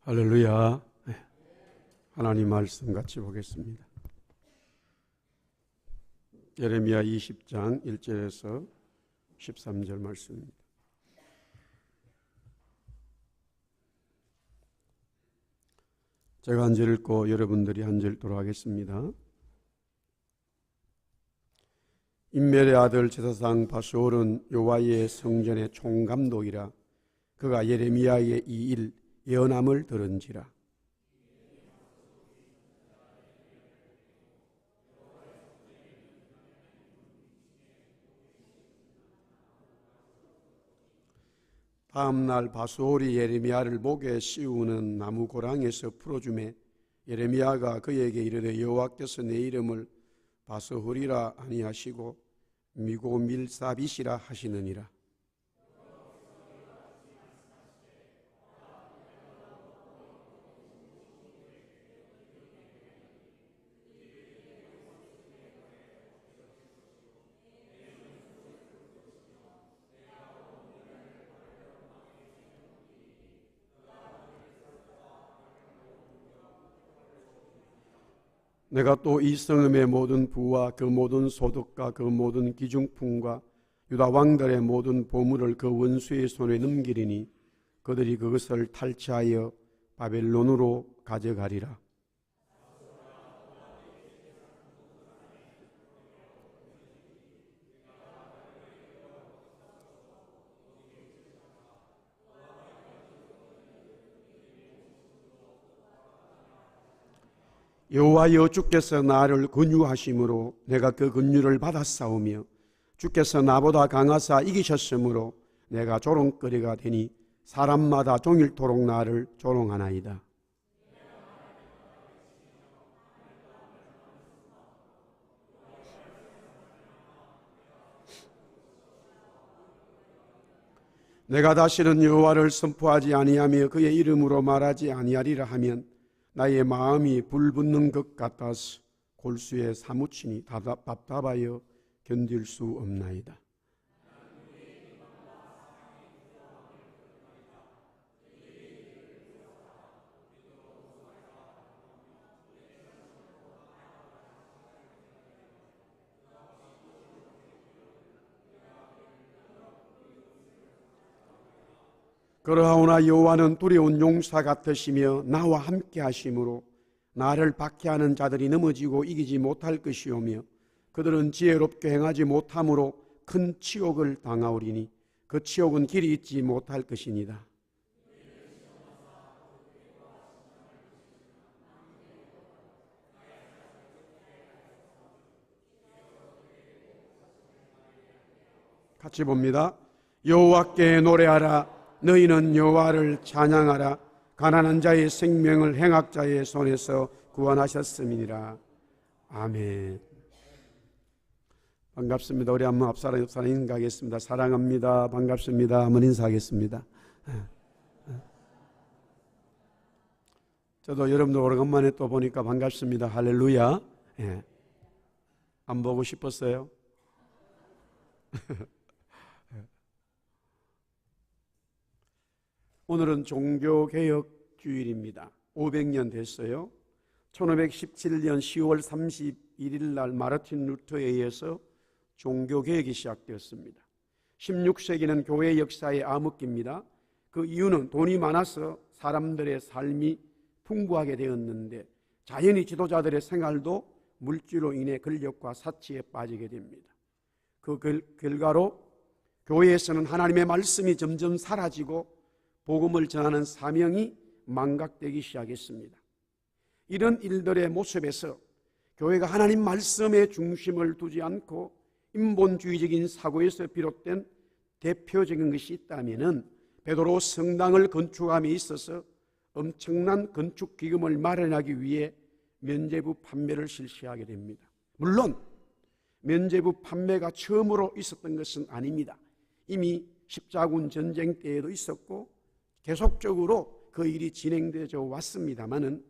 할렐루야. 하나님 말씀 같이 보겠습니다. 예레미야 20장 1절에서 13절 말씀입니다. 제가 한 절 읽고 여러분들이 한 절 돌아가겠습니다. 임멜의 아들 제사장 바스올은 여호와의 성전의 총감독이라. 그가 예레미야의 이 일 예언함을 들은지라. 다음 날 바스올이 예레미야를 목에 씌우는 나무 고랑에서 풀어주매 예레미야가 그에게 이르되 여호와께서 내 이름을 바스홀이라 아니하시고 미고밀사빗이라 하시느니라. 내가 또 이 성읍의 모든 부와 그 모든 소득과 그 모든 기중품과 유다 왕들의 모든 보물을 그 원수의 손에 넘기리니 그들이 그것을 탈취하여 바벨론으로 가져가리라. 여호와여 주께서 나를 긍휼하심으로 내가 그 긍휼을 받았사오며 주께서 나보다 강하사 이기셨으므로 내가 조롱거리가 되니 사람마다 종일토록 나를 조롱하나이다. 내가 다시는 여호와를 선포하지 아니하며 그의 이름으로 말하지 아니하리라 하면 나의 마음이 불붙는 것 같아서 골수에 사무치니 답답하여 견딜 수 없나이다. 그러하오나 여호와는 두려운 용사 같으시며 나와 함께 하심으로 나를 박해하는 자들이 넘어지고 이기지 못할 것이오며 그들은 지혜롭게 행하지 못함으로 큰 치욕을 당하오리니 그 치욕은 길이 있지 못할 것이니이다. 같이 봅니다. 여호와께 노래하라. 너희는 여호와를 찬양하라. 가난한 자의 생명을 행악자의 손에서 구원하셨음이니라. 아멘. 반갑습니다. 우리 한번 앞사람 옆사람 인사하겠습니다. 사랑합니다. 반갑습니다. 한번 인사하겠습니다. 저도 여러분들 오래간만에 또 보니까 반갑습니다. 할렐루야. 안 보고 싶었어요? 오늘은 종교개혁주일입니다. 500년 됐어요. 1517년 10월 31일 날 마르틴 루터에 의해서 종교개혁이 시작되었습니다. 16세기는 교회 역사의 암흑기입니다. 그 이유는 돈이 많아서 사람들의 삶이 풍부하게 되었는데 자연히 지도자들의 생활도 물질로 인해 권력과 사치에 빠지게 됩니다. 그 결과로 교회에서는 하나님의 말씀이 점점 사라지고 복음을 전하는 사명이 망각되기 시작했습니다. 이런 일들의 모습에서 교회가 하나님 말씀에 중심을 두지 않고 인본주의적인 사고에서 비롯된 대표적인 것이 있다면 베드로 성당을 건축함에 있어서 엄청난 건축 기금을 마련하기 위해 면죄부 판매를 실시하게 됩니다. 물론 면죄부 판매가 처음으로 있었던 것은 아닙니다. 이미 십자군 전쟁 때에도 있었고 계속적으로 그 일이 진행되어 왔습니다마는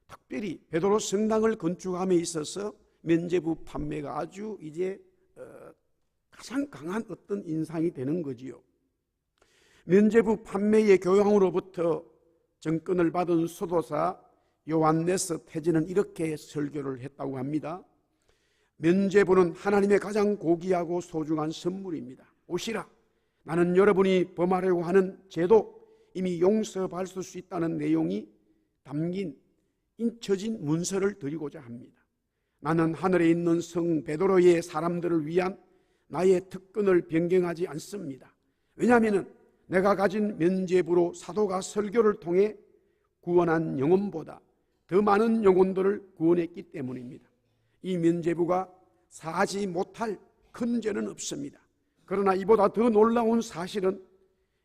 특별히 베드로 성당을 건축함에 있어서 면죄부 판매가 아주 이제 가장 강한 어떤 인상이 되는 거지요. 면죄부 판매의 교황으로부터 정권을 받은 수도사 요한네스 태진은 이렇게 설교를 했다고 합니다. 면죄부는 하나님의 가장 고귀하고 소중한 선물입니다. 오시라. 나는 여러분이 범하려고 하는 죄도 이미 용서받을 수 있다는 내용이 담긴 인쳐진 문서를 드리고자 합니다. 나는 하늘에 있는 성 베드로의 사람들을 위한 나의 특권을 변경하지 않습니다. 왜냐하면 내가 가진 면죄부로 사도가 설교를 통해 구원한 영혼보다 더 많은 영혼들을 구원했기 때문입니다. 이 면죄부가 사하지 못할 큰 죄는 없습니다. 그러나 이보다 더 놀라운 사실은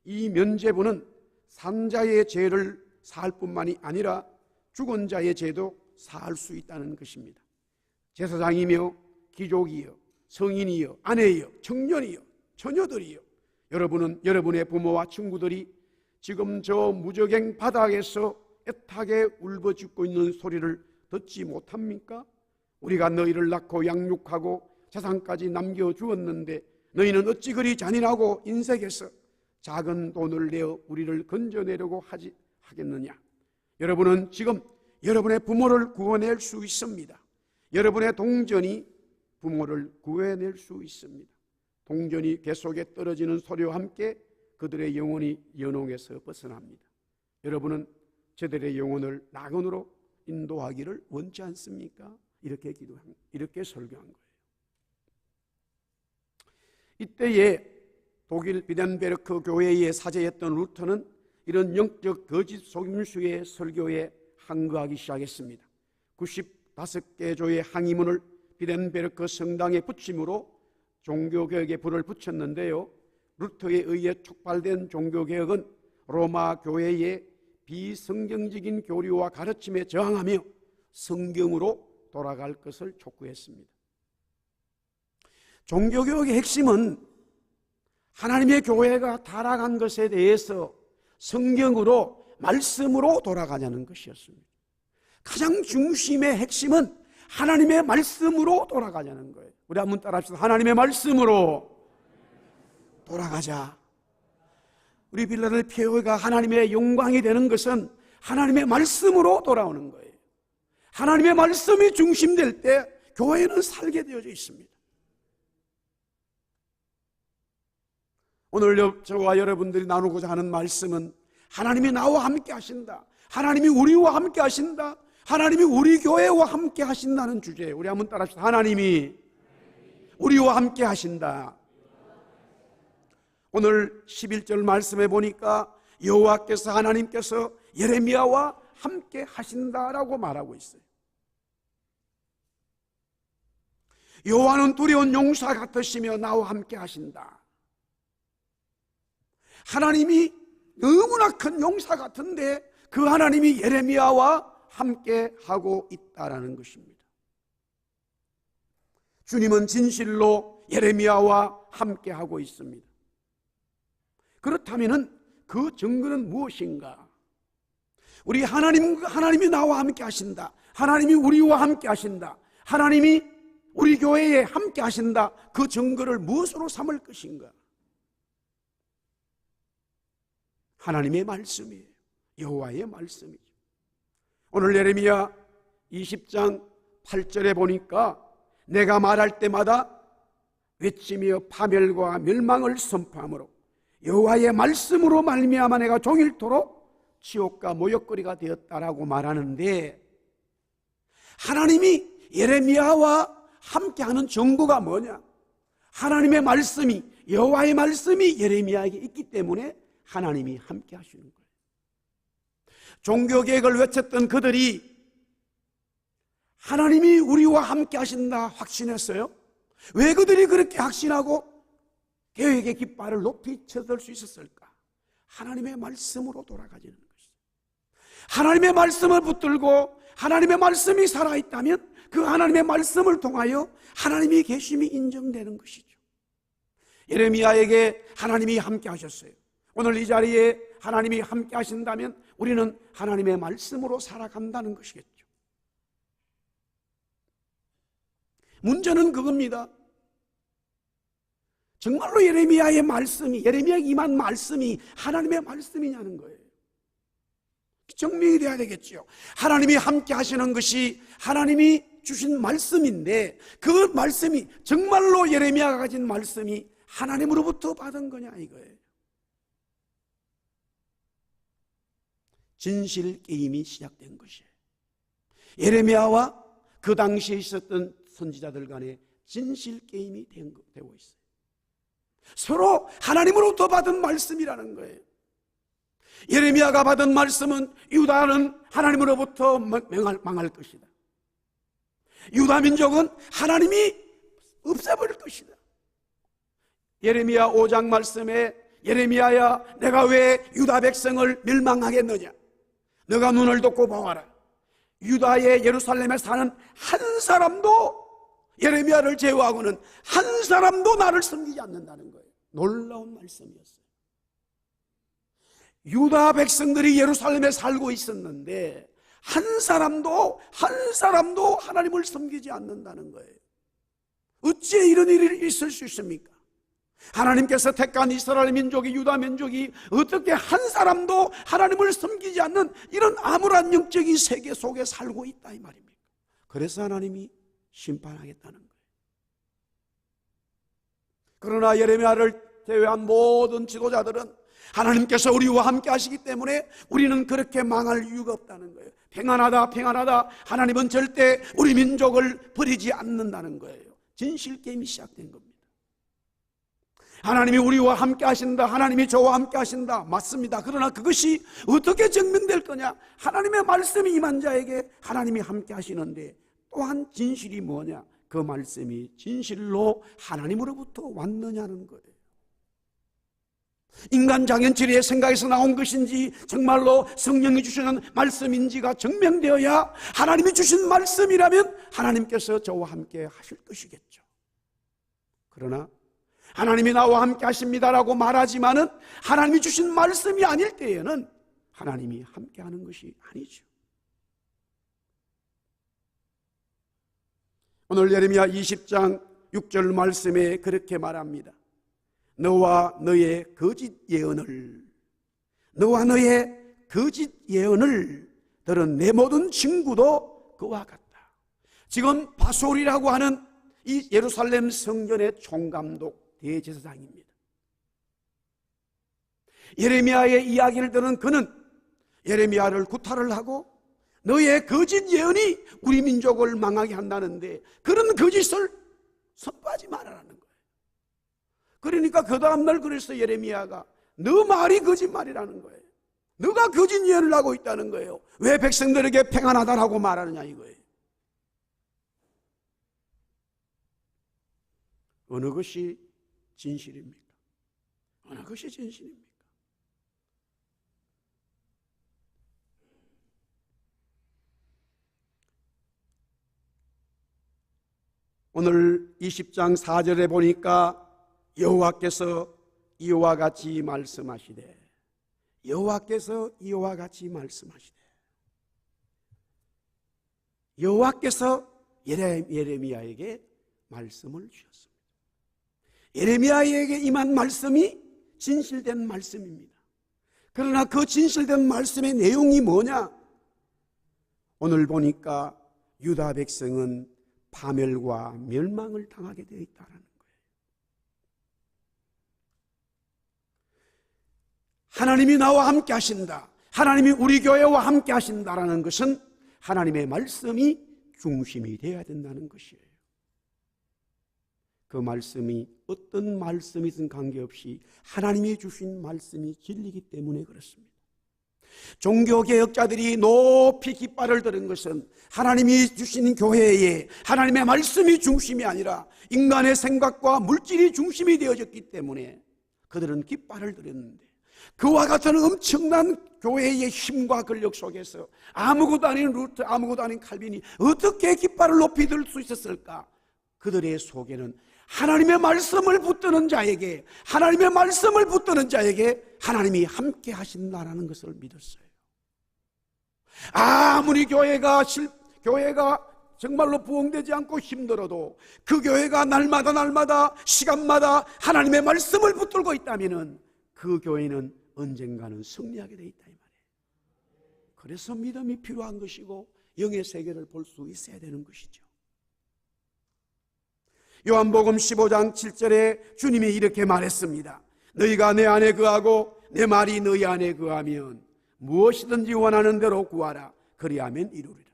이 면죄부는 산자의 죄를 사할 뿐만이 아니라 죽은 자의 죄도 사할 수 있다는 것입니다. 제사장이며 귀족이여 성인이여 아내여 청년이여 처녀들이여 여러분은 여러분의 부모와 친구들이 지금 저 무적행 바닥에서 애타게 울고 죽고 있는 소리를 듣지 못합니까? 우리가 너희를 낳고 양육하고 재산까지 남겨주었는데 너희는 어찌 그리 잔인하고 인색해서 작은 돈을 내어 우리를 건져내려고 하겠느냐? 여러분은 지금 여러분의 부모를 구원할 수 있습니다. 여러분의 동전이 부모를 구해낼 수 있습니다. 동전이 갯속에 떨어지는 소리와 함께 그들의 영혼이 연옥에서 벗어납니다. 여러분은 저들의 영혼을 낙원으로 인도하기를 원치 않습니까? 이렇게 설교한 거예요. 이때에 독일 비덴베르크 교회의 사제였던 루터는 이런 영적 거짓 속임수의 설교에 항거하기 시작했습니다. 95개 조의 항의문을 비덴베르크 성당에 붙임으로 종교개혁에 불을 붙였는데요. 루터에 의해 촉발된 종교개혁은 로마 교회의 비성경적인 교리와 가르침에 저항하며 성경으로 돌아갈 것을 촉구했습니다. 종교개혁의 핵심은 하나님의 교회가 타락한 것에 대해서 성경으로 말씀으로 돌아가냐는 것이었습니다. 가장 중심의 핵심은 하나님의 말씀으로 돌아가자는 거예요. 우리 한번 따라합시다. 하나님의 말씀으로 돌아가자. 우리 빌라델피아가 하나님의 영광이 되는 것은 하나님의 말씀으로 돌아오는 거예요. 하나님의 말씀이 중심될 때 교회는 살게 되어져 있습니다. 오늘 저와 여러분들이 나누고자 하는 말씀은 하나님이 나와 함께 하신다. 하나님이 우리와 함께 하신다. 하나님이 우리 교회와 함께 하신다는 주제예요. 우리 한번 따라합시다. 하나님이 우리와 함께 하신다. 오늘 11절 말씀에 보니까 여호와께서 하나님께서 예레미야와 함께 하신다라고 말하고 있어요. 여호와는 두려운 용사 같으시며 나와 함께 하신다. 하나님이 너무나 큰 용사 같은데 그 하나님이 예레미야와 함께 하고 있다라는 것입니다. 주님은 진실로 예레미야와 함께 하고 있습니다. 그렇다면 그 증거는 무엇인가? 우리 하나님이 나와 함께 하신다. 하나님이 우리와 함께 하신다. 하나님이 우리 교회에 함께 하신다. 그 증거를 무엇으로 삼을 것인가? 하나님의 말씀이에요. 여호와의 말씀이죠. 오늘 예레미야 20장 8절에 보니까 내가 말할 때마다 외치며 파멸과 멸망을 선포하므로 여호와의 말씀으로 말미암아 내가 종일토록 지옥과 모욕거리가 되었다라고 말하는데, 하나님이 예레미야와 함께하는 증거가 뭐냐? 하나님의 말씀이, 여호와의 말씀이 예레미야에게 있기 때문에 하나님이 함께 하시는 거예요. 종교개혁을 외쳤던 그들이 하나님이 우리와 함께 하신다 확신했어요. 왜 그들이 그렇게 확신하고 개혁의 깃발을 높이 쳐들 수 있었을까? 하나님의 말씀으로 돌아가지는 것이죠. 하나님의 말씀을 붙들고 하나님의 말씀이 살아있다면 그 하나님의 말씀을 통하여 하나님의 계심이 인정되는 것이죠. 예레미야에게 하나님이 함께 하셨어요. 오늘 이 자리에 하나님이 함께 하신다면 우리는 하나님의 말씀으로 살아간다는 것이겠죠. 문제는 그겁니다. 정말로 예레미야의 말씀이, 예레미야에게 임한 말씀이 하나님의 말씀이냐는 거예요. 증명이 돼야 되겠죠. 하나님이 함께 하시는 것이 하나님이 주신 말씀인데, 그 말씀이 정말로 예레미야가 가진 말씀이 하나님으로부터 받은 거냐 이거예요. 진실 게임이 시작된 것이에요. 예레미야와 그 당시에 있었던 선지자들 간에 진실 게임이 되고 있어요. 서로 하나님으로부터 받은 말씀이라는 거예요. 예레미야가 받은 말씀은 유다는 하나님으로부터 망할 것이다. 유다 민족은 하나님이 없애버릴 것이다. 예레미야 5장 말씀에 예레미야야, 내가 왜 유다 백성을 멸망하겠느냐? 너가 눈을 돋고 보아라. 유다의 예루살렘에 사는 한 사람도, 예레미야를 제외하고는 한 사람도 나를 섬기지 않는다는 거예요. 놀라운 말씀이었어요. 유다 백성들이 예루살렘에 살고 있었는데 한 사람도 하나님을 섬기지 않는다는 거예요. 어찌 이런 일이 있을 수 있습니까? 하나님께서 택한 이스라엘 민족이, 유다 민족이 어떻게 한 사람도 하나님을 섬기지 않는 이런 암울한 영적인 세계 속에 살고 있다 이 말입니까? 그래서 하나님이 심판하겠다는 거예요. 그러나 예레미야를 제외한 모든 지도자들은 하나님께서 우리와 함께 하시기 때문에 우리는 그렇게 망할 이유가 없다는 거예요. 평안하다, 평안하다. 하나님은 절대 우리 민족을 버리지 않는다는 거예요. 진실 게임이 시작된 겁니다. 하나님이 우리와 함께 하신다, 하나님이 저와 함께 하신다, 맞습니다. 그러나 그것이 어떻게 증명될 거냐? 하나님의 말씀이 임한 자에게 하나님이 함께 하시는데, 또한 진실이 뭐냐? 그 말씀이 진실로 하나님으로부터 왔느냐는 거예요. 인간 장현철의 생각에서 나온 것인지 정말로 성령이 주시는 말씀인지가 증명되어야, 하나님이 주신 말씀이라면 하나님께서 저와 함께 하실 것이겠죠. 그러나 하나님이 나와 함께 하십니다라고 말하지만은 하나님이 주신 말씀이 아닐 때에는 하나님이 함께 하는 것이 아니죠. 오늘 예레미야 20장 6절 말씀에 그렇게 말합니다. 너와 너의 거짓 예언을 들은 내 모든 친구도 그와 같다. 지금 바솔이라고 하는 이 예루살렘 성전의 총감독 대제사장입니다. 예레미야의 이야기를 들은 그는 예레미야를 구타를 하고, 너의 거짓 예언이 우리 민족을 망하게 한다는데 그런 거짓을 선포하지 말아라는 거예요. 그러니까 그 다음날 그래서 예레미야가 너 말이 거짓말이라는 거예요. 너가 거짓 예언을 하고 있다는 거예요. 왜 백성들에게 평안하다라고 말하느냐 이거예요. 어느 것이 진실입니까? 어느 것이 진실입니까? 오늘 20장 4절에 보니까 여호와께서 이와 같이 말씀하시되, 여호와께서 이와 같이 말씀하시되, 여호와께서 예레미야에게 말씀을 주셨습니다. 예레미야에게 임한 말씀이 진실된 말씀입니다. 그러나 그 진실된 말씀의 내용이 뭐냐? 오늘 보니까 유다 백성은 파멸과 멸망을 당하게 되어 있다는 거예요. 하나님이 나와 함께 하신다, 하나님이 우리 교회와 함께 하신다라는 것은 하나님의 말씀이 중심이 되어야 된다는 것이에요. 그 말씀이 어떤 말씀이든 관계없이 하나님이 주신 말씀이 진리이기 때문에 그렇습니다. 종교개혁자들이 높이 깃발을 들은 것은 하나님이 주신 교회에 하나님의 말씀이 중심이 아니라 인간의 생각과 물질이 중심이 되어졌기 때문에 그들은 깃발을 들었는데, 그와 같은 엄청난 교회의 힘과 권력 속에서 아무것도 아닌 루터, 아무것도 아닌 칼빈이 어떻게 깃발을 높이 들 수 있었을까? 그들의 속에는 하나님의 말씀을 붙드는 자에게, 하나님의 말씀을 붙드는 자에게 하나님이 함께 하신다라는 것을 믿었어요. 아무리 교회가 정말로 부흥되지 않고 힘들어도 그 교회가 날마다 시간마다 하나님의 말씀을 붙들고 있다면 그 교회는 언젠가는 승리하게 돼 있다 이 말이에요. 그래서 믿음이 필요한 것이고 영의 세계를 볼 수 있어야 되는 것이죠. 요한복음 15장 7절에 주님이 이렇게 말했습니다. 너희가 내 안에 거하고 내 말이 너희 안에 거하면 무엇이든지 원하는 대로 구하라. 그리하면 이루리라.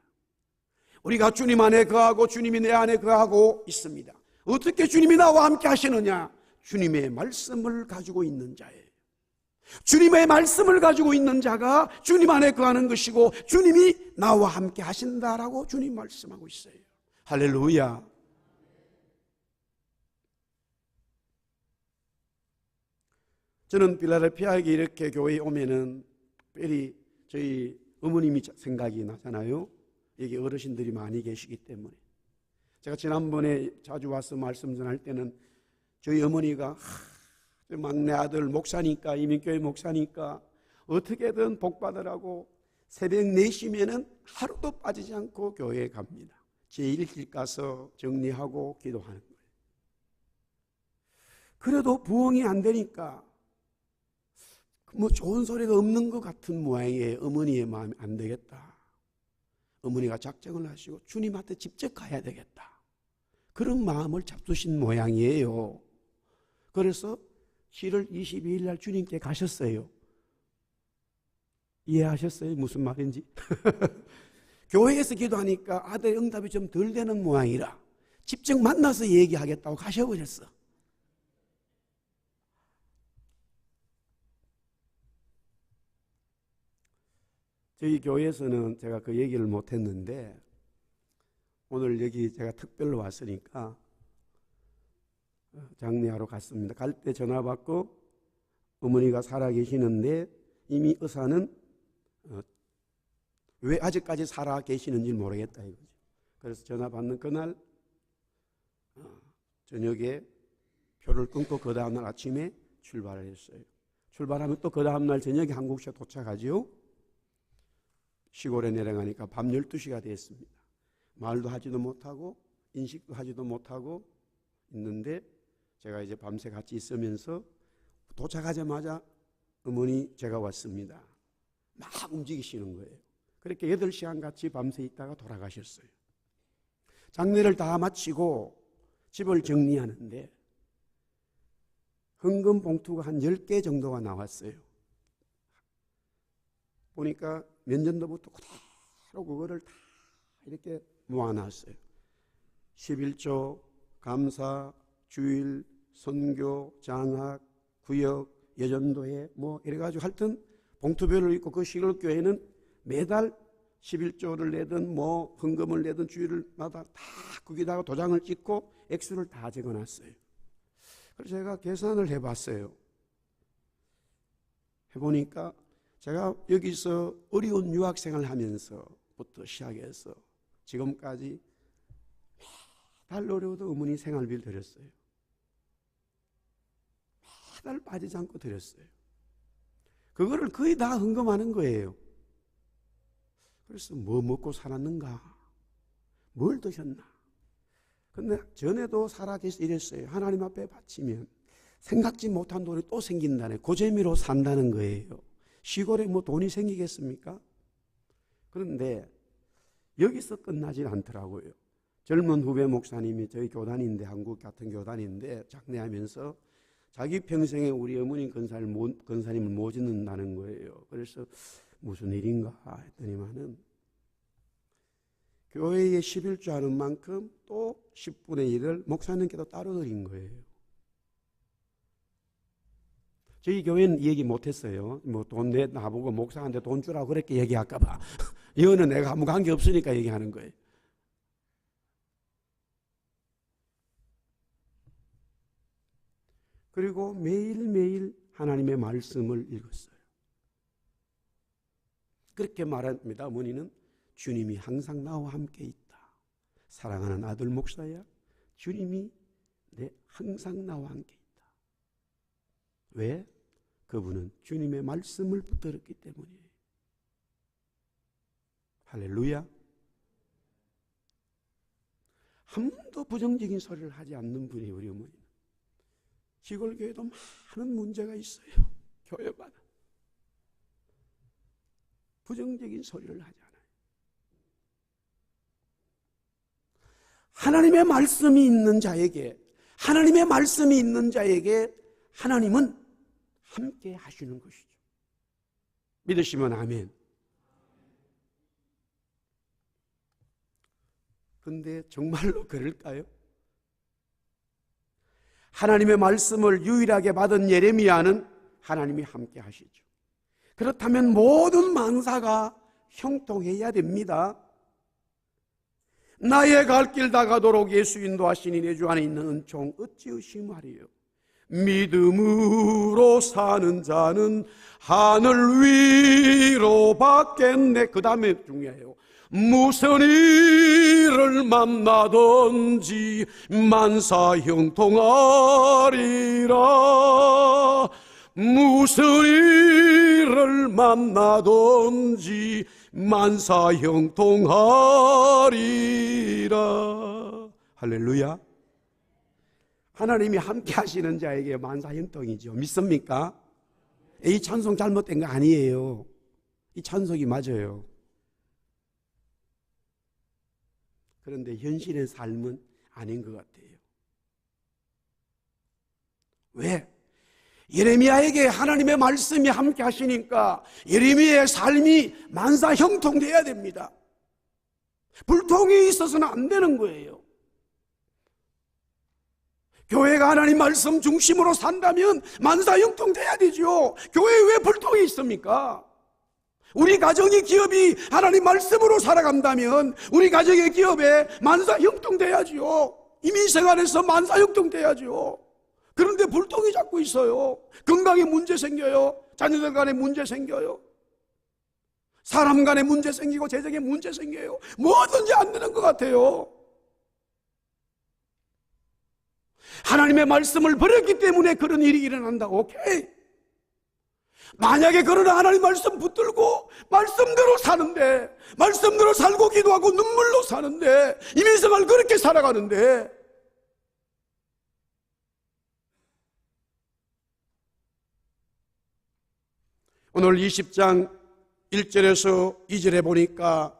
우리가 주님 안에 거하고 주님이 내 안에 거하고 있습니다. 어떻게 주님이 나와 함께 하시느냐? 주님의 말씀을 가지고 있는 자예요. 주님의 말씀을 가지고 있는 자가 주님 안에 거하는 것이고 주님이 나와 함께 하신다라고 주님 말씀하고 있어요. 할렐루야. 저는 필라델피아에 이렇게 교회에 오면은 특별히 저희 어머님이 생각이 나잖아요. 여기 어르신들이 많이 계시기 때문에. 제가 지난번에 자주 와서 말씀 전할 때는 저희 어머니가 막내 아들 목사니까, 이민교회 목사니까 어떻게든 복 받으라고 새벽 4시면은 하루도 빠지지 않고 교회에 갑니다. 제1길 가서 정리하고 기도하는 거예요. 그래도 부흥이 안 되니까 뭐 좋은 소리가 없는 것 같은 모양이에요. 어머니의 마음이 안 되겠다. 어머니가 작정을 하시고 주님한테 직접 가야 되겠다. 그런 마음을 잡수신 모양이에요. 그래서 7월 22일 날 주님께 가셨어요. 이해하셨어요? 무슨 말인지? 교회에서 기도하니까 아들의 응답이 좀 덜 되는 모양이라 직접 만나서 얘기하겠다고 가셔버렸어. 저희 교회에서는 제가 그 얘기를 못했는데 오늘 여기 제가 특별로 왔으니까 장례하러 갔습니다. 갈 때 전화 받고 어머니가 살아계시는데 이미 의사는 왜 아직까지 살아계시는지 모르겠다 이거죠. 그래서 전화 받는 그날 저녁에 표를 끊고 그 다음날 아침에 출발을 했어요. 출발하면 또 그 다음날 저녁에 한국시에 도착하죠. 시골에 내려가니까 밤 12시가 됐습니다. 말도 하지도 못하고 인식도 하지도 못하고 있는데 제가 이제 밤새 같이 있으면서 도착하자마자 어머니 제가 왔습니다. 막 움직이시는 거예요. 그렇게 8시간 같이 밤새 있다가 돌아가셨어요. 장례를 다 마치고 집을 정리하는데 헌금 봉투가 한 10개 정도가 나왔어요. 보니까 몇 년도부터 그대로 그거를 다 이렇게 모아놨어요. 11조, 감사, 주일, 선교, 장학, 구역, 예전도회 뭐 이래가지고 하여튼 봉투별로 있고 그 시골교회는 매달 11조를 내든 뭐 헌금을 내든 주일마다 다 거기다가 도장을 찍고 액수를 다 적어놨어요. 그래서 제가 계산을 해봤어요. 해보니까 제가 여기서 어려운 유학생활 하면서부터 시작해서 지금까지 매달 어려워도 어머니 생활비를 드렸어요. 매달 빠지지 않고 드렸어요. 그거를 거의 다 헌금하는 거예요. 그래서 뭐 먹고 살았는가? 뭘 드셨나? 근데 전에도 살아계시 이랬어요. 하나님 앞에 바치면 생각지 못한 돈이 또 생긴다네. 그 재미로 산다는 거예요. 시골에 뭐 돈이 생기겠습니까? 그런데 여기서 끝나질 않더라고요. 젊은 후배 목사님이 저희 교단인데 한국 같은 교단인데 장례하면서 자기 평생에 우리 어머니 권사님을 못 잊는다는 거예요. 그래서 무슨 일인가 했더니만은 교회에 11조 하는 만큼 또 10분의 1을 목사님께도 따로 드린 거예요. 저희 교회는 얘기 못했어요. 뭐 돈 나보고 목사한테 돈 주라고 그렇게 얘기할까봐. 이거는 내가 아무 관계 없으니까 얘기하는 거예요. 그리고 매일매일 하나님의 말씀을 읽었어요. 그렇게 말합니다. 어머니는 주님이 항상 나와 함께 있다. 사랑하는 아들 목사야, 주님이 항상 나와 함께 있다. 왜? 그분은 주님의 말씀을 붙들었기 때문이에요. 할렐루야. 한 번도 부정적인 소리를 하지 않는 분이 우리 어머니는. 시골 교회도 많은 문제가 있어요. 교회마다. 부정적인 소리를 하지 않아요. 하나님의 말씀이 있는 자에게, 하나님의 말씀이 있는 자에게 하나님은 함께 하시는 것이죠. 믿으시면 아멘. 근데 정말로 그럴까요? 하나님의 말씀을 유일하게 받은 예레미야는 하나님이 함께 하시죠. 그렇다면 모든 만사가 형통해야 됩니다. 나의 갈 길 다 가도록 예수 인도하시니 내 주 안에 있는 은총 어찌 의심하리요. 믿음으로 사는 자는 하늘 위로 받겠네. 그 다음에 중요해요. 무슨 일을 만나든지 만사 형통하리라. 무슨 일을 만나든지 만사 형통하리라. 할렐루야. 하나님이 함께 하시는 자에게 만사 형통이죠. 믿습니까? 이 찬송 잘못된 거 아니에요. 이 찬송이 맞아요. 그런데 현실의 삶은 아닌 것 같아요. 왜? 예레미야에게 하나님의 말씀이 함께 하시니까 예레미야의 삶이 만사 형통돼야 됩니다. 불통이 있어서는 안 되는 거예요. 교회가 하나님 말씀 중심으로 산다면 만사 형통돼야 되죠. 교회에 왜 불통이 있습니까? 우리 가정의 기업이 하나님 말씀으로 살아간다면 우리 가정의 기업에 만사 형통돼야죠. 이민생활에서 만사 형통돼야죠. 그런데 불통이 자꾸 있어요. 건강에 문제 생겨요. 자녀들 간에 문제 생겨요. 사람 간에 문제 생기고 재정에 문제 생겨요. 뭐든지 안 되는 것 같아요. 하나님의 말씀을 버렸기 때문에 그런 일이 일어난다. 오케이. 만약에 그러나 하나님 말씀 붙들고 말씀대로 사는데, 말씀대로 살고 기도하고 눈물로 사는데, 이민생활 그렇게 살아가는데, 오늘 20장 1절에서 2절에 보니까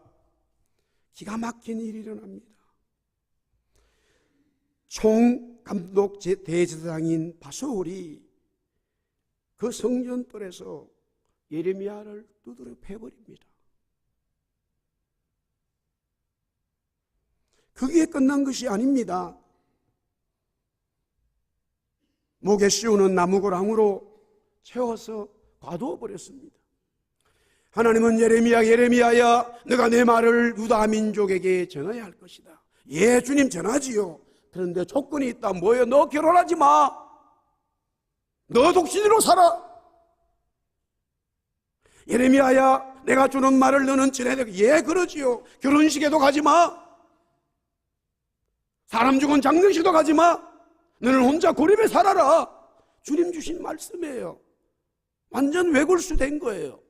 기가 막힌 일이 일어납니다. 총감독 대제사장인 바솔이 그 성전뜰에서 예레미야를 두드려 패버립니다. 그게 끝난 것이 아닙니다. 목에 씌우는 나무고랑으로 채워서 가두어 버렸습니다. 하나님은 예레미야야, 너가 내 말을 유다 민족에게 전해야 할 것이다. 예, 주님 전하지요. 그런데 조건이 있다. 뭐예요? 너 결혼하지 마. 너 독신으로 살아. 예레미야야, 내가 주는 말을 너는 전해야 돼. 예, 그러지요. 결혼식에도 가지 마. 사람 죽은 장례식도 가지 마. 너는 혼자 고립에 살아라. 주님 주신 말씀이에요. 완전 외골수 된 거예요.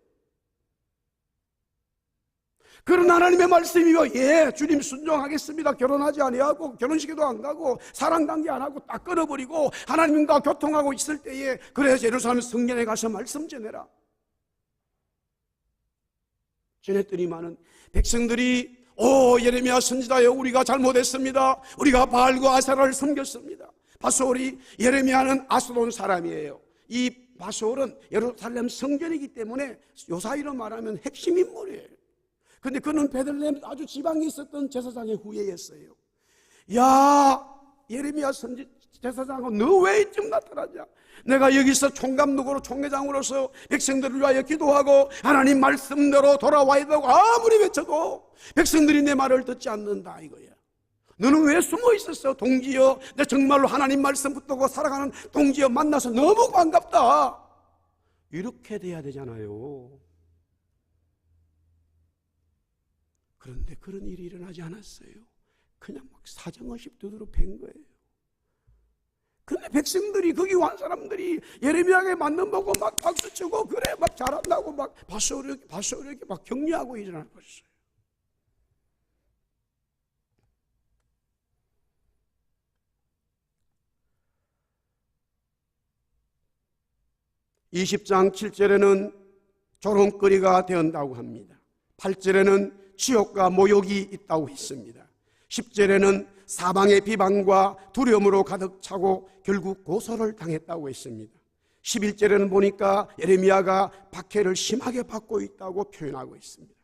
그런 하나님의 말씀이요, 예, 주님 순종하겠습니다. 결혼하지 아니하고 결혼식에도 안 가고 사랑관계 안 하고 딱 끊어버리고 하나님과 교통하고 있을 때에, 그래 예루살렘 성전에 가서 말씀 전해라. 전했더니만은 백성들이 예레미야 선지자여, 우리가 잘못했습니다. 우리가 바알과 아세라를 섬겼습니다. 바솔이, 예레미야는 아스돈 사람이에요. 이 바솔은 예루살렘 성전이기 때문에 요사이로 말하면 핵심 인물이에요. 근데 그는 베들레헴 아주 지방에 있었던 제사장의 후예였어요. 야, 예레미야 제사장은 너 왜 이쯤 나타나냐? 내가 여기서 총감독으로 총회장으로서 백성들을 위하여 기도하고 하나님 말씀대로 돌아와야 되고 아무리 외쳐도 백성들이 내 말을 듣지 않는다 이거야. 너는 왜 숨어 있었어? 동지여, 내 정말로 하나님 말씀 붙들고 살아가는 동지여 만나서 너무 반갑다. 이렇게 돼야 되잖아요. 그런데 그런 일이 일어나지 않았어요. 그냥 막 사정없이 두드러 팬 거예요. 근데 백성들이, 거기 온 사람들이 예레미야에게 맞는 보고 막 박수치고, 그래 막 잘한다고 막 바솔에게 막 격려하고 일어날 것이었어요. (20장 7절에는) 조롱거리가 되었다고 합니다. 8절에는 지옥과 모욕이 있다고 했습니다. 10절에는 사방의 비방과 두려움으로 가득 차고 결국 고소를 당했다고 했습니다. 11절에는 보니까 예레미야가 박해를 심하게 받고 있다고 표현하고 있습니다.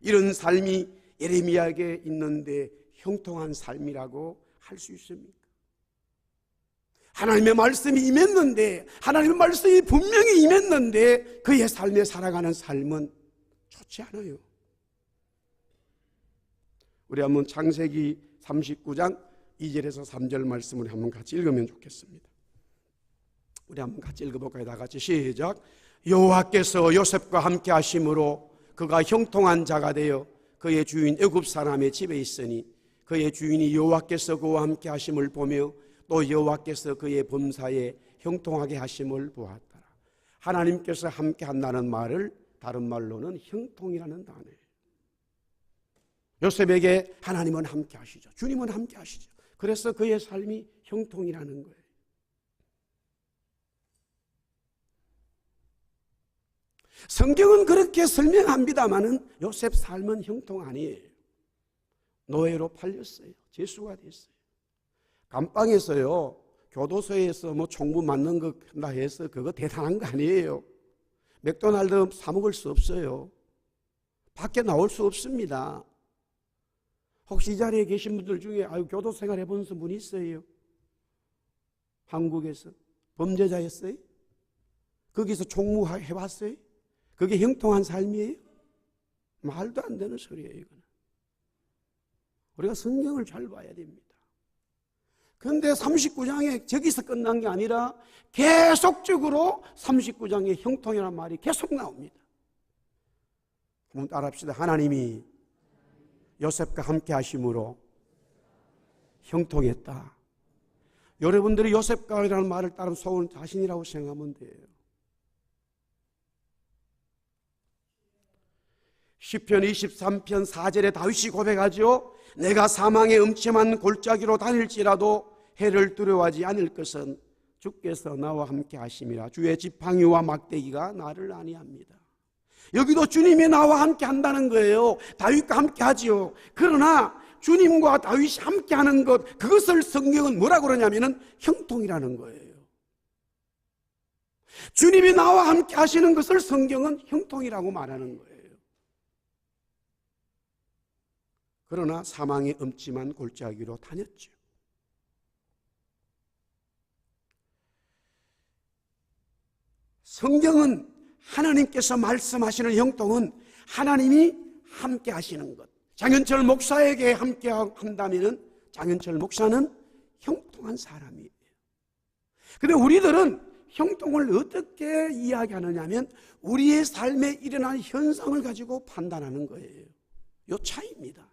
이런 삶이 예레미야에게 있는데 형통한 삶이라고 할 수 있습니까? 하나님의 말씀이 임했는데, 하나님의 말씀이 분명히 임했는데 그의 삶에 살아가는 삶은 좋지 않아요. 우리 한번 창세기 39장 2절에서 3절 말씀을 한번 같이 읽으면 좋겠습니다. 우리 한번 같이 읽어볼까요? 다 같이 시작. 여호와께서 요셉과 함께 하심으로 그가 형통한 자가 되어 그의 주인 애굽 사람의 집에 있으니 그의 주인이 여호와께서 그와 함께 하심을 보며 또 여호와께서 그의 범사에 형통하게 하심을 보았더라. 하나님께서 함께 한다는 말을 다른 말로는 형통이라는 단어예요. 요셉에게 하나님은 함께 하시죠. 주님은 함께 하시죠. 그래서 그의 삶이 형통이라는 거예요. 성경은 그렇게 설명합니다마는 요셉 삶은 형통 아니에요. 노예로 팔렸어요. 죄수가 됐어요. 감방에서요, 교도소에서 총무 맞는 거 한다 해서 그거 대단한 거 아니에요. 맥도날드 사 먹을 수 없어요. 밖에 나올 수 없습니다. 혹시 이 자리에 계신 분들 중에 교도 생활 해본 분 있어요? 한국에서 범죄자였어요? 거기서 총무해봤어요? 그게 형통한 삶이에요? 말도 안 되는 소리예요. 이거는. 우리가 성경을 잘 봐야 됩니다. 그런데 39장에 저기서 끝난 게 아니라 계속적으로 39장에 형통이라는 말이 계속 나옵니다. 한번 따라합시다. 하나님이 요셉과 함께 하심으로 형통했다. 여러분들이 요셉과라는 말을 따른 소원 자신이라고 생각하면 돼요. 시편 23편 4절에 다윗이 고백하죠. 내가 사망의 음침한 골짜기로 다닐지라도 해를 두려워하지 않을 것은 주께서 나와 함께 하심이라. 주의 지팡이와 막대기가 나를 안위합니다. 여기도 주님이 나와 함께 한다는 거예요. 다윗과 함께 하지요. 그러나 주님과 다윗이 함께 하는 것, 그것을 성경은 뭐라고 그러냐면은 형통이라는 거예요. 주님이 나와 함께 하시는 것을 성경은 형통이라고 말하는 거예요. 그러나 사망의 음침한 골짜기로 다녔죠. 성경은 하나님께서 말씀하시는 형통은 하나님이 함께 하시는 것. 장현철 목사에게 함께 한다면 장현철 목사는 형통한 사람이에요. 그런데 우리들은 형통을 어떻게 이야기하느냐 하면 우리의 삶에 일어난 현상을 가지고 판단하는 거예요. 이 차이입니다.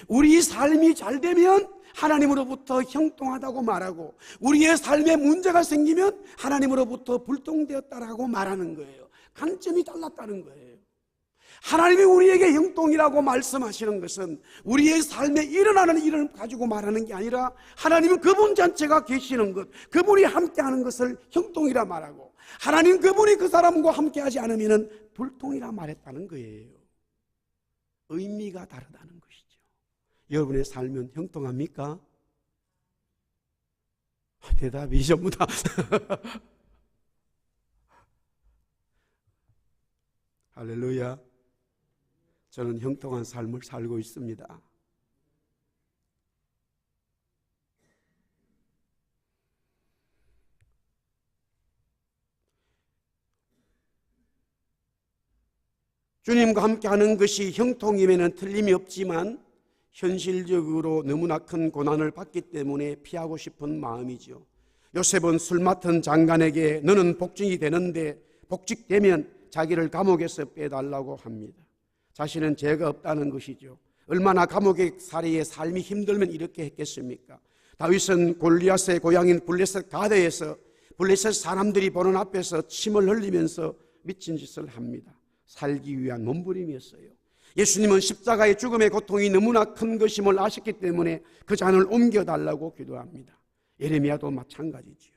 우리 삶이 잘 되면 하나님으로부터 형통하다고 말하고, 우리의 삶에 문제가 생기면 하나님으로부터 불통되었다라고 말하는 거예요. 관점이 달랐다는 거예요. 하나님이 우리에게 형통이라고 말씀하시는 것은 우리의 삶에 일어나는 일을 가지고 말하는 게 아니라 하나님은 그분 자체가 계시는 것, 그분이 함께하는 것을 형통이라 말하고, 하나님 그분이 그 사람과 함께하지 않으면 불통이라 말했다는 거예요. 의미가 다르다는 것이죠. 여러분의 삶은 형통합니까? 대답이 전부 다 할렐루야. 저는 형통한 삶을 살고 있습니다. 주님과 함께하는 것이 형통이면 틀림이 없지만 현실적으로 너무나 큰 고난을 받기 때문에 피하고 싶은 마음이죠. 요셉은 술 맡은 장관에게 너는 복직이 되는데 복직되면 자기를 감옥에서 빼달라고 합니다. 자신은 죄가 없다는 것이죠. 얼마나 감옥의 살이의 삶이 힘들면 이렇게 했겠습니까? 다윗은 골리앗의 고향인 블레셋 가드에서 블레셋 사람들이 보는 앞에서 침을 흘리면서 미친 짓을 합니다. 살기 위한 몸부림이었어요. 예수님은 십자가의 죽음의 고통이 너무나 큰 것임을 아셨기 때문에 그 잔을 옮겨달라고 기도합니다. 예레미야도 마찬가지지요.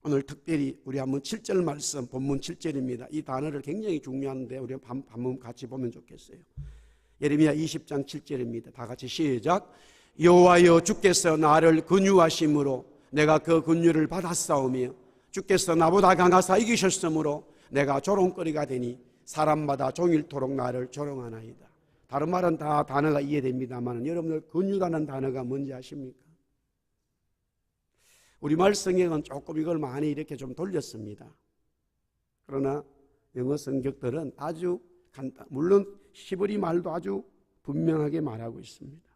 오늘 특별히 우리 한번 7절 말씀, 본문 7절입니다. 이 단어를 굉장히 중요한데 우리 한번 같이 보면 좋겠어요. 예레미야 20장 7절입니다. 다 같이 시작. 여호와여 주께서 나를 근유하심으로 내가 그 근유를 받았사오며 주께서 나보다 강하사 이기셨으므로 내가 조롱거리가 되니 사람마다 종일토록 나를 조롱하나이다. 다른 말은 다 단어가 이해됩니다만 여러분들 근유라는 단어가 뭔지 아십니까? 우리말 성경은 조금 이걸 많이 이렇게 좀 돌렸습니다. 그러나 영어 성경들은 아주 간단, 물론 히브리 말도 아주 분명하게 말하고 있습니다.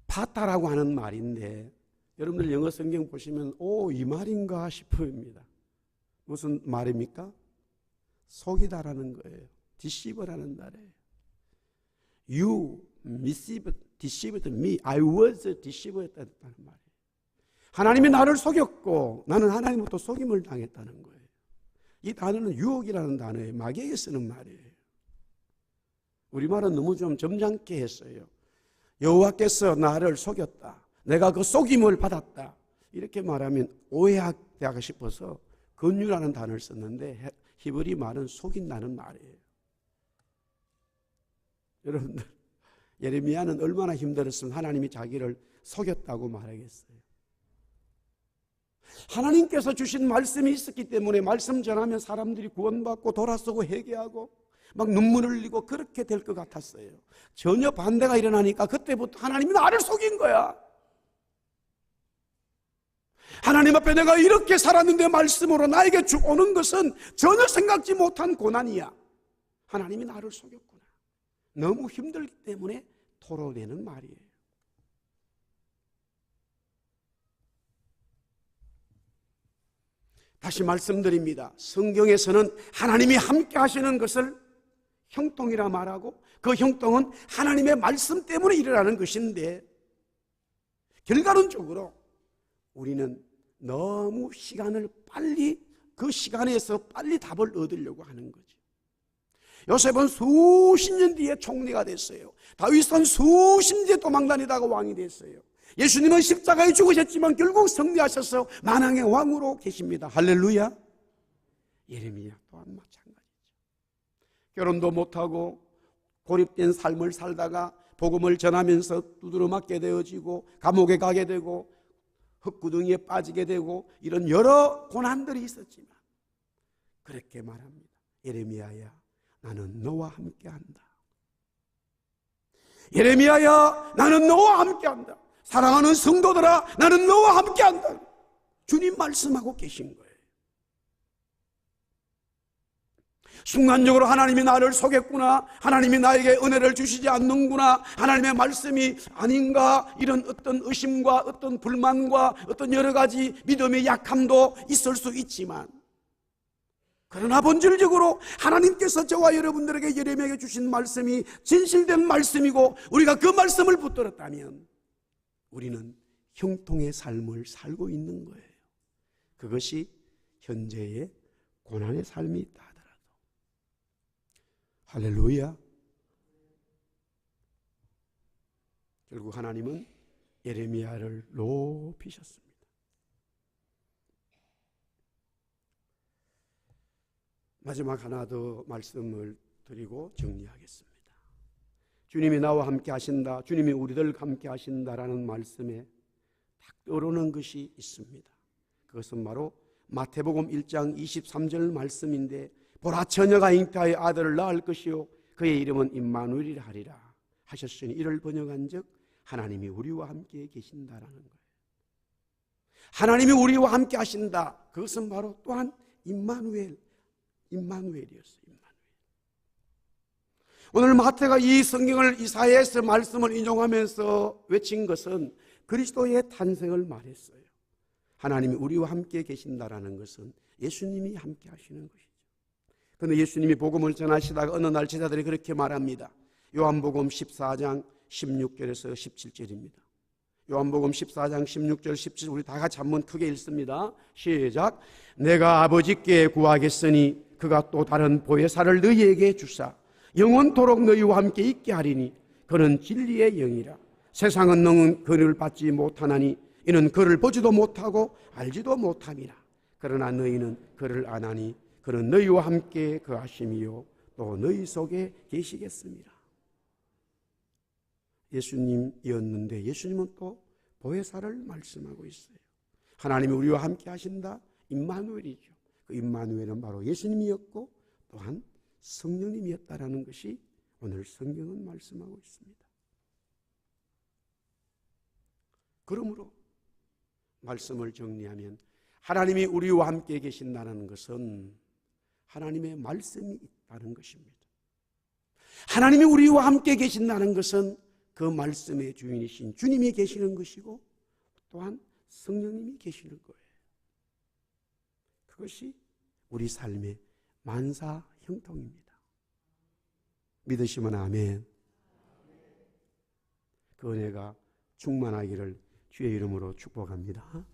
파타라고 하는 말인데 여러분들 영어 성경 보시면 이 말인가 싶습니다. 무슨 말입니까? 속이다라는 거예요. deceive라는 말이에요. You deceived me. I was deceived 했다는 말이에요. 하나님이 나를 속였고 나는 하나님부터 속임을 당했다는 거예요. 이 단어는 유혹이라는 단어예요. 마귀에게 쓰는 말이에요. 우리말은 너무 좀 점잖게 했어요. 여호와께서 나를 속였다. 내가 그 속임을 받았다. 이렇게 말하면 오해하고 싶어서 근유라는 단어를 썼는데 히브리 말은 속인다는 말이에요. 여러분들 예레미야는 얼마나 힘들었으면 하나님이 자기를 속였다고 말하겠어요. 하나님께서 주신 말씀이 있었기 때문에 말씀 전하면 사람들이 구원받고 돌아서고 회개하고 막 눈물 흘리고 그렇게 될 것 같았어요. 전혀 반대가 일어나니까 그때부터 하나님이 나를 속인 거야. 하나님 앞에 내가 이렇게 살았는데 말씀으로 나에게 오는 것은 전혀 생각지 못한 고난이야. 하나님이 나를 속였구나. 너무 힘들기 때문에 토로되는 말이에요. 다시 말씀드립니다. 성경에서는 하나님이 함께 하시는 것을 형통이라 말하고 그 형통은 하나님의 말씀 때문에 일어나는 것인데 결과론적으로 우리는 너무 시간을 빨리 그 시간에서 빨리 답을 얻으려고 하는 거죠. 요셉은 수십 년 뒤에 총리가 됐어요. 다윗은 수십 년 뒤에 도망다니다가 왕이 됐어요. 예수님은 십자가에 죽으셨지만 결국 승리하셔서 만왕의 왕으로 계십니다. 할렐루야. 예레미야 또한 마찬가지죠. 결혼도 못하고 고립된 삶을 살다가 복음을 전하면서 두드러 맞게 되어지고 감옥에 가게 되고 흙구덩이에 빠지게 되고 이런 여러 고난들이 있었지만 그렇게 말합니다. 예레미야야 나는 너와 함께한다. 예레미야야 나는 너와 함께한다. 사랑하는 성도들아 나는 너와 함께한다. 주님 말씀하고 계신 거예요. 순간적으로 하나님이 나를 속였구나, 하나님이 나에게 은혜를 주시지 않는구나, 하나님의 말씀이 아닌가, 이런 어떤 의심과 어떤 불만과 어떤 여러 가지 믿음의 약함도 있을 수 있지만 그러나 본질적으로 하나님께서 저와 여러분들에게 예레미야에게 주신 말씀이 진실된 말씀이고 우리가 그 말씀을 붙들었다면 우리는 형통의 삶을 살고 있는 거예요. 그것이 현재의 고난의 삶이 있다 하더라도. 할렐루야. 결국 하나님은 예레미야를 높이셨습니다. 마지막 하나 더 말씀을 드리고 정리하겠습니다. 주님이 나와 함께 하신다, 주님이 우리들 함께 하신다라는 말씀에 딱 떠오르는 것이 있습니다. 그것은 바로 마태복음 1장 23절 말씀인데 보라 처녀가 잉태하여 아들을 낳을 것이요 그의 이름은 임마누엘이라 하리라 하셨으니 이를 번역한즉 하나님이 우리와 함께 계신다라는 거예요. 하나님이 우리와 함께 하신다. 그것은 바로 또한 임마누엘이었어요. 임마누엘. 오늘 마태가 이 성경을 이사야에서 말씀을 인용하면서 외친 것은 그리스도의 탄생을 말했어요. 하나님이 우리와 함께 계신다라는 것은 예수님이 함께 하시는 것이죠. 그런데 예수님이 복음을 전하시다가 어느 날 제자들이 그렇게 말합니다. 요한복음 14장 16절에서 17절입니다. 요한복음 14장 16절 17절 우리 다 같이 한번 크게 읽습니다. 시작. 내가 아버지께 구하겠으니 그가 또 다른 보혜사를 너희에게 주사 영원토록 너희와 함께 있게 하리니 그는 진리의 영이라. 세상은 너는 그를 받지 못하나니 이는 그를 보지도 못하고 알지도 못함이라. 그러나 너희는 그를 아나니 그는 너희와 함께 거하심이요 또 너희 속에 계시겠습니다. 예수님이었는데 예수님은 또 보혜사를 말씀하고 있어요. 하나님이 우리와 함께 하신다. 임마누엘이죠. 그 임마누엘은 바로 예수님이었고 또한 성령님이었다라는 것이 오늘 성경은 말씀하고 있습니다. 그러므로 말씀을 정리하면 하나님이 우리와 함께 계신다는 것은 하나님의 말씀이 있다는 것입니다. 하나님이 우리와 함께 계신다는 것은 그 말씀의 주인이신 주님이 계시는 것이고 또한 성령님이 계시는 거예요. 그것이 우리 삶의 만사 형통입니다. 믿으시면 아멘. 그 은혜가 충만하기를 주의 이름으로 축복합니다.